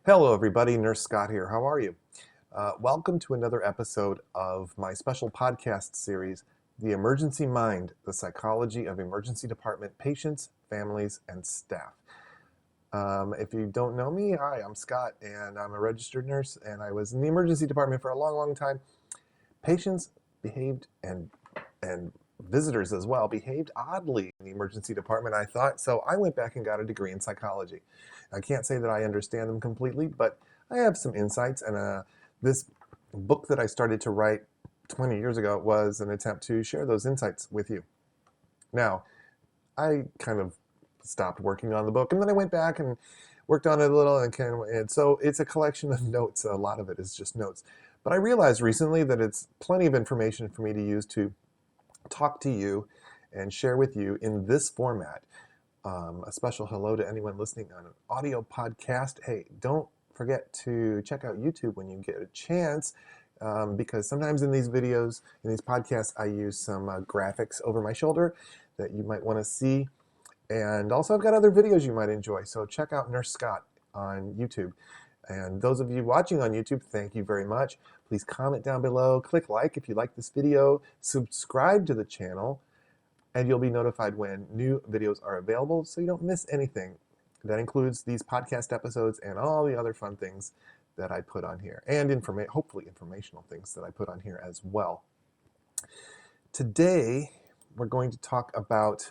Hello, everybody. Nurse Scott here. How are you? Welcome to another episode of my special podcast series, The Emergency Mind, the Psychology of Emergency Department Patients, Families, and Staff. If you don't know me, hi, I'm Scott, and I'm a registered nurse, and I was in the emergency department for a long, long time. Patients behaved and visitors as well behaved oddly in the emergency department, I thought, so I went back and got a degree in psychology. I can't say that I understand them completely, but I have some insights, and this book that I started to write 20 years ago was an attempt to share those insights with you. Now, I kind of stopped working on the book, and then I went back and worked on it a little, and so it's a collection of notes. A lot of it is just notes. But I realized recently that it's plenty of information for me to use to talk to you and share with you in this format. A special hello to anyone listening on an audio podcast. Hey, don't forget to check out YouTube when you get a chance, because sometimes in these videos, in these podcasts, I use some graphics over my shoulder that you might want to see. And also I've got other videos you might enjoy, so check out Nurse Scott on YouTube. And those of you watching on YouTube, thank you very much. Please comment down below, click like if you like this video, subscribe to the channel, and you'll be notified when new videos are available so you don't miss anything. That includes these podcast episodes and all the other fun things that I put on here, and hopefully informational things that I put on here as well. Today, we're going to talk about,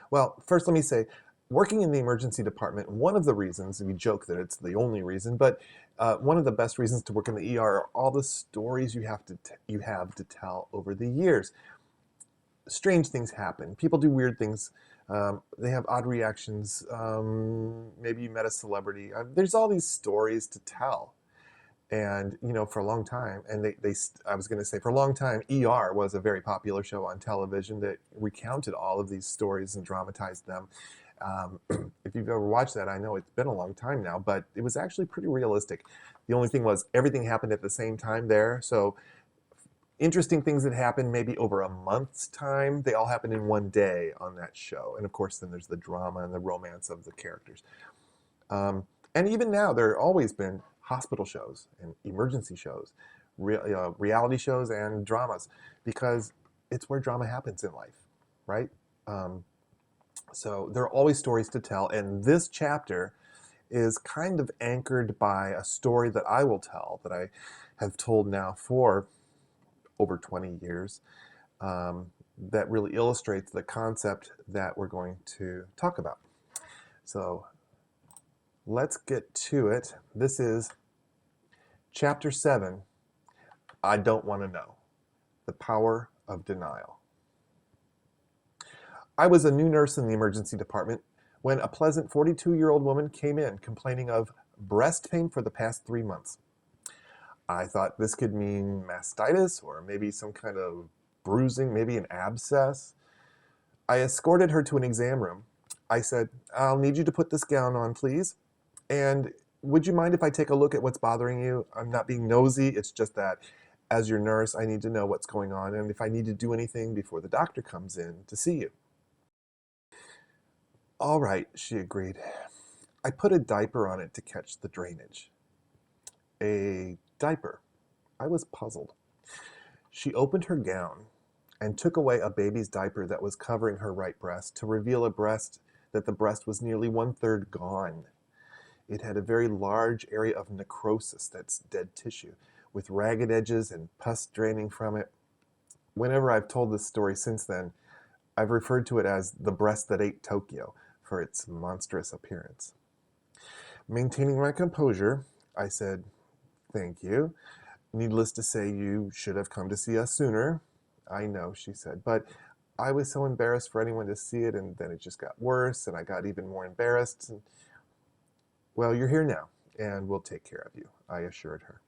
well, first let me say, working in the emergency department, one of the reasons, we joke that it's the only reason, but one of the best reasons to work in the ER are all the stories you have to tell over the years. Strange things happen. People do weird things. They have odd reactions. Maybe you met a celebrity. There's all these stories to tell. And, for a long time, and I was going to say, for a long time, ER was a very popular show on television that recounted all of these stories and dramatized them. If you've ever watched that, I know it's been a long time now, but it was actually pretty realistic. The only thing was everything happened at the same time there. So interesting things that happened maybe over a month's time, they all happened in one day on that show. And of course, then there's the drama and the romance of the characters. And even now, there have always been hospital shows and emergency shows, reality shows and dramas, because it's where drama happens in life, right? So there are always stories to tell, and this chapter is kind of anchored by a story that I will tell, that I have told now for over 20 years, that really illustrates the concept that we're going to talk about. So let's get to it. This is Chapter 7, I Don't Want to Know, The Power of Denial. I was a new nurse in the emergency department when a pleasant 42-year-old woman came in complaining of breast pain for the past 3 months. I thought this could mean mastitis or maybe some kind of bruising, maybe an abscess. I escorted her to an exam room. I said, I'll need you to put this gown on, please. And would you mind if I take a look at what's bothering you? I'm not being nosy. It's just that as your nurse, I need to know what's going on and if I need to do anything before the doctor comes in to see you. All right, she agreed. I put a diaper on it to catch the drainage. A diaper. I was puzzled. She opened her gown and took away a baby's diaper that was covering her right breast to reveal that the breast was nearly 1/3 gone. It had a very large area of necrosis, that's dead tissue, with ragged edges and pus draining from it. Whenever I've told this story since then, I've referred to it as the breast that ate Tokyo for its monstrous appearance. Maintaining my composure, I said, thank you. Needless to say, you should have come to see us sooner. I know, she said, but I was so embarrassed for anyone to see it, and then it just got worse, and I got even more embarrassed. Well, you're here now, and we'll take care of you, I assured her.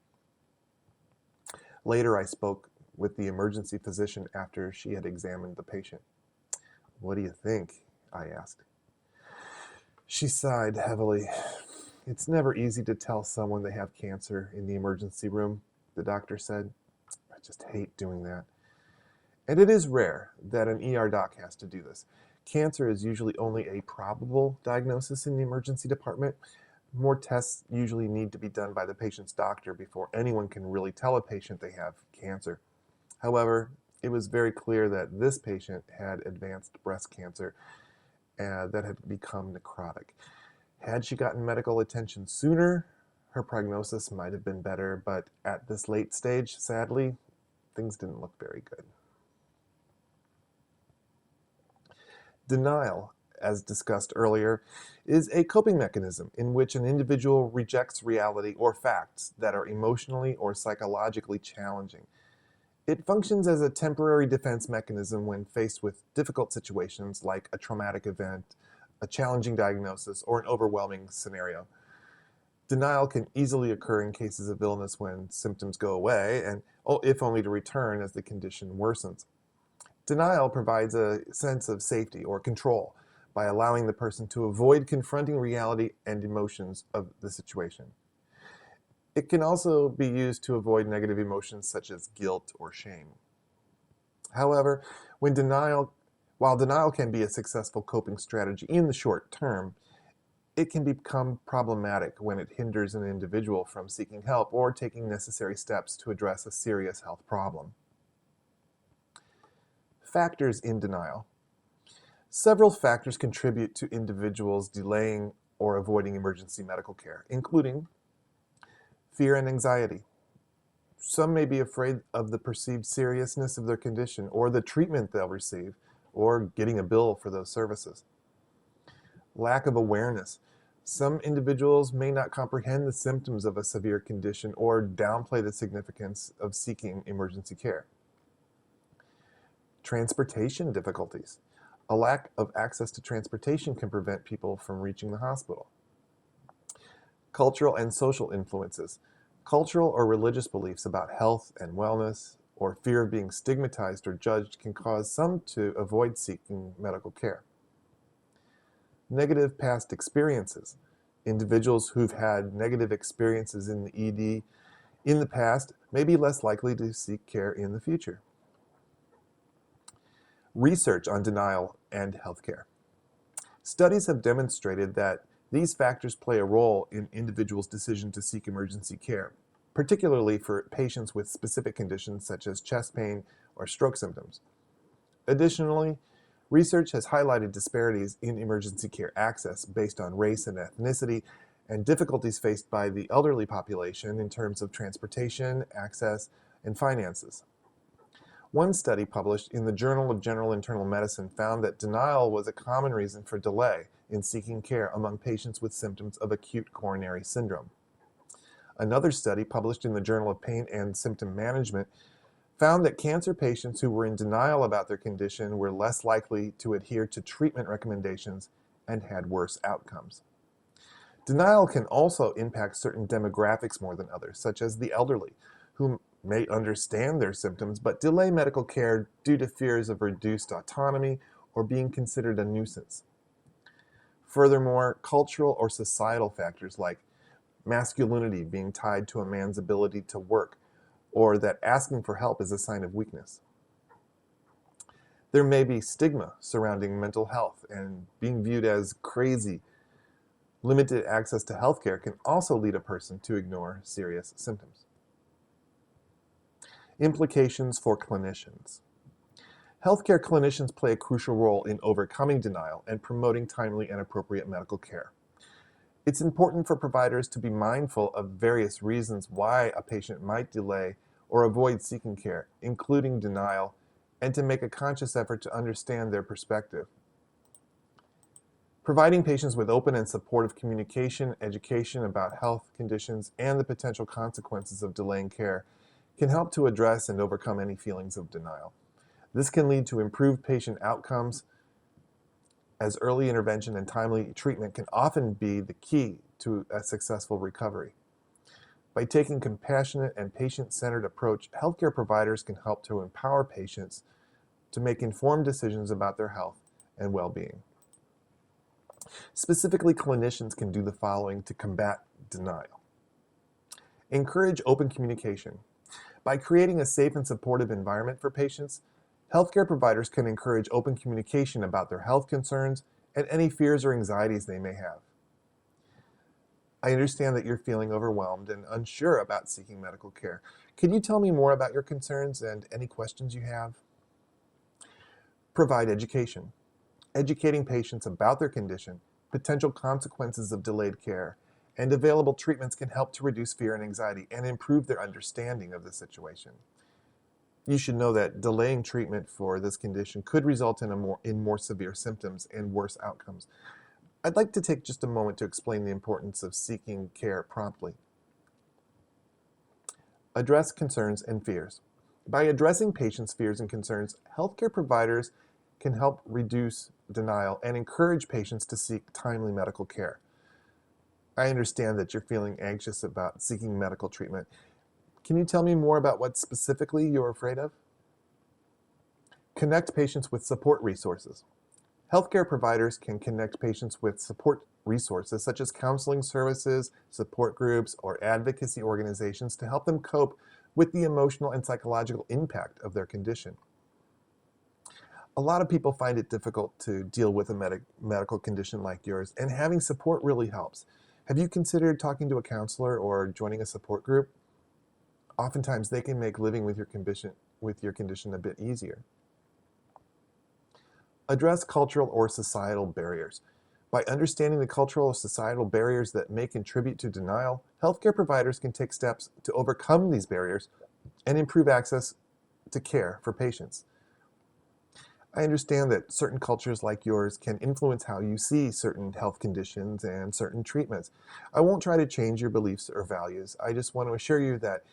Later, I spoke with the emergency physician after she had examined the patient. What do you think? I asked. She sighed heavily. It's never easy to tell someone they have cancer in the emergency room, the doctor said. I just hate doing that. And it is rare that an ER doc has to do this. Cancer is usually only a probable diagnosis in the emergency department, More tests usually need to be done by the patient's doctor before anyone can really tell a patient they have cancer. However, it was very clear that this patient had advanced breast cancer that had become necrotic. Had she gotten medical attention sooner, her prognosis might have been better, but at this late stage, sadly, things didn't look very good. Denial, as discussed earlier, is a coping mechanism in which an individual rejects reality or facts that are emotionally or psychologically challenging. It functions as a temporary defense mechanism when faced with difficult situations like a traumatic event, a challenging diagnosis, or an overwhelming scenario. Denial can easily occur in cases of illness when symptoms go away, and if only to return as the condition worsens. Denial provides a sense of safety or control by allowing the person to avoid confronting reality and emotions of the situation. It can also be used to avoid negative emotions such as guilt or shame. However, while denial can be a successful coping strategy in the short term, it can become problematic when it hinders an individual from seeking help or taking necessary steps to address a serious health problem. Factors in denial. Several factors contribute to individuals delaying or avoiding emergency medical care, including fear and anxiety. Some may be afraid of the perceived seriousness of their condition or the treatment they'll receive or getting a bill for those services. Lack of awareness. Some individuals may not comprehend the symptoms of a severe condition or downplay the significance of seeking emergency care. Transportation difficulties. A lack of access to transportation can prevent people from reaching the hospital. Cultural and social influences. Cultural or religious beliefs about health and wellness or fear of being stigmatized or judged can cause some to avoid seeking medical care. Negative past experiences. Individuals who've had negative experiences in the ED in the past may be less likely to seek care in the future. Research on denial and healthcare. Studies have demonstrated that these factors play a role in individuals' decision to seek emergency care, particularly for patients with specific conditions such as chest pain or stroke symptoms. Additionally, research has highlighted disparities in emergency care access based on race and ethnicity and difficulties faced by the elderly population in terms of transportation, access, and finances. One study published in the Journal of General Internal Medicine found that denial was a common reason for delay in seeking care among patients with symptoms of acute coronary syndrome. Another study published in the Journal of Pain and Symptom Management found that cancer patients who were in denial about their condition were less likely to adhere to treatment recommendations and had worse outcomes. Denial can also impact certain demographics more than others, such as the elderly, who may understand their symptoms but delay medical care due to fears of reduced autonomy or being considered a nuisance. Furthermore, cultural or societal factors like masculinity being tied to a man's ability to work, or that asking for help is a sign of weakness. There may be stigma surrounding mental health, and being viewed as crazy. Limited access to healthcare can also lead a person to ignore serious symptoms. Implications for clinicians. Healthcare clinicians play a crucial role in overcoming denial and promoting timely and appropriate medical care. It's important for providers to be mindful of various reasons why a patient might delay or avoid seeking care, including denial, and to make a conscious effort to understand their perspective. Providing patients with open and supportive communication, education about health conditions, and the potential consequences of delaying care can help to address and overcome any feelings of denial. This can lead to improved patient outcomes, as early intervention and timely treatment can often be the key to a successful recovery. By taking a compassionate and patient-centered approach, healthcare providers can help to empower patients to make informed decisions about their health and well-being. Specifically, clinicians can do the following to combat denial. Encourage open communication. By creating a safe and supportive environment for patients, healthcare providers can encourage open communication about their health concerns and any fears or anxieties they may have. I understand that you're feeling overwhelmed and unsure about seeking medical care. Can you tell me more about your concerns and any questions you have? Provide education. Educating patients about their condition, potential consequences of delayed care, and available treatments can help to reduce fear and anxiety and improve their understanding of the situation. You should know that delaying treatment for this condition could result in more severe symptoms and worse outcomes. I'd like to take just a moment to explain the importance of seeking care promptly. Address concerns and fears. By addressing patients' fears and concerns, healthcare providers can help reduce denial and encourage patients to seek timely medical care. I understand that you're feeling anxious about seeking medical treatment. Can you tell me more about what specifically you're afraid of? Connect patients with support resources. Healthcare providers can connect patients with support resources such as counseling services, support groups, or advocacy organizations to help them cope with the emotional and psychological impact of their condition. A lot of people find it difficult to deal with a medical condition like yours, and having support really helps. Have you considered talking to a counselor or joining a support group? Oftentimes, they can make living with your condition a bit easier. Address cultural or societal barriers. By understanding the cultural or societal barriers that may contribute to denial, healthcare providers can take steps to overcome these barriers and improve access to care for patients. I understand that certain cultures like yours can influence how you see certain health conditions and certain treatments. I won't try to change your beliefs or values. I just want to assure you that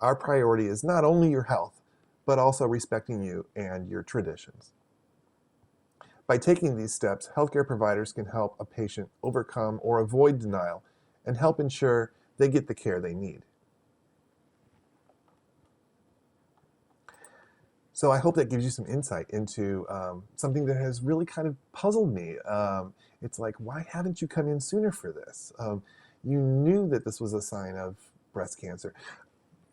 our priority is not only your health, but also respecting you and your traditions. By taking these steps, healthcare providers can help a patient overcome or avoid denial and help ensure they get the care they need. So I hope that gives you some insight into something that has really kind of puzzled me. It's like, why haven't you come in sooner for this? You knew that this was a sign of breast cancer.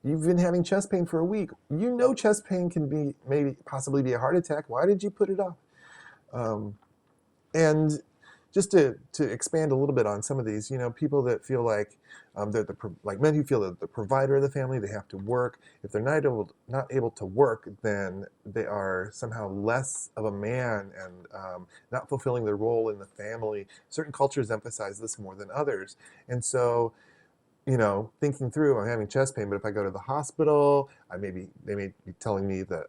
You've been having chest pain for a week. You know chest pain can be possibly be a heart attack. Why did you put it off? And just to expand a little bit on some of these, people that feel like they're like men who feel that the provider of the family, they have to work. If they're not able to work, then they are somehow less of a man and not fulfilling their role in the family. Certain cultures emphasize this more than others, and so thinking through, I'm having chest pain, but if I go to the hospital, they may be telling me that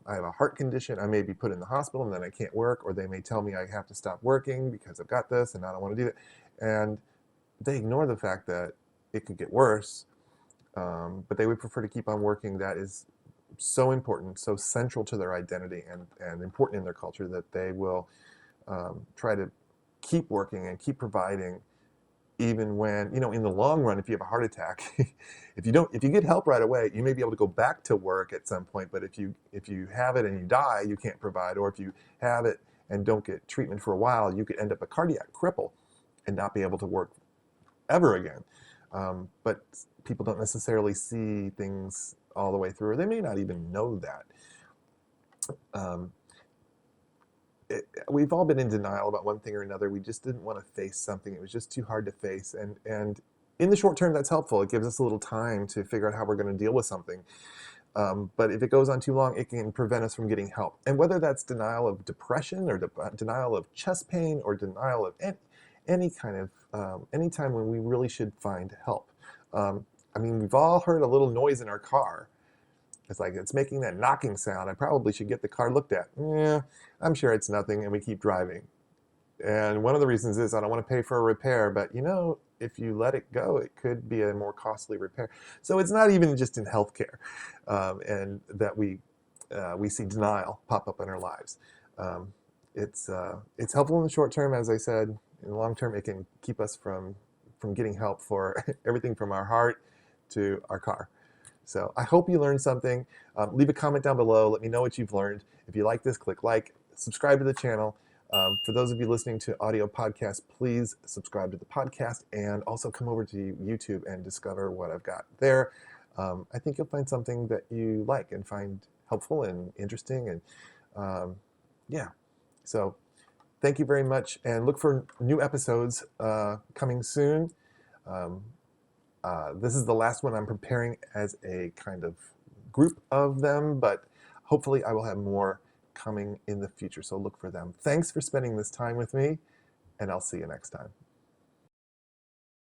I have a heart condition. I may be put in the hospital and then I can't work, or they may tell me I have to stop working because I've got this and I don't want to do it. And they ignore the fact that it could get worse, but they would prefer to keep on working. That is so important, so central to their identity and important in their culture that they will try to keep working and keep providing even when, in the long run, if you have a heart attack, if you get help right away, you may be able to go back to work at some point. But if you have it and you die, you can't provide. Or if you have it and don't get treatment for a while, you could end up a cardiac cripple and not be able to work ever again. But people don't necessarily see things all the way through, or they may not even know that. We've all been in denial about one thing or another. We just didn't want to face something. It was just too hard to face. And in the short term, that's helpful. It gives us a little time to figure out how we're going to deal with something. But if it goes on too long, it can prevent us from getting help. And whether that's denial of depression or denial of chest pain or denial of any kind of, any time when we really should find help. We've all heard a little noise in our car. It's like, it's making that knocking sound. I probably should get the car looked at. Yeah, I'm sure it's nothing, and we keep driving. And one of the reasons is I don't want to pay for a repair, but if you let it go, it could be a more costly repair. So it's not even just in healthcare, and that we see denial pop up in our lives. It's helpful in the short term, as I said. In the long term, it can keep us from getting help for everything from our heart to our car. So I hope you learned something. Leave a comment down below. Let me know what you've learned. If you like this, click like, subscribe to the channel. For those of you listening to audio podcasts, please subscribe to the podcast and also come over to YouTube and discover what I've got there. I think you'll find something that you like and find helpful and interesting. And yeah, so thank you very much, and look for new episodes coming soon. This is the last one I'm preparing as a kind of group of them, but hopefully I will have more coming in the future, so look for them. Thanks for spending this time with me, and I'll see you next time.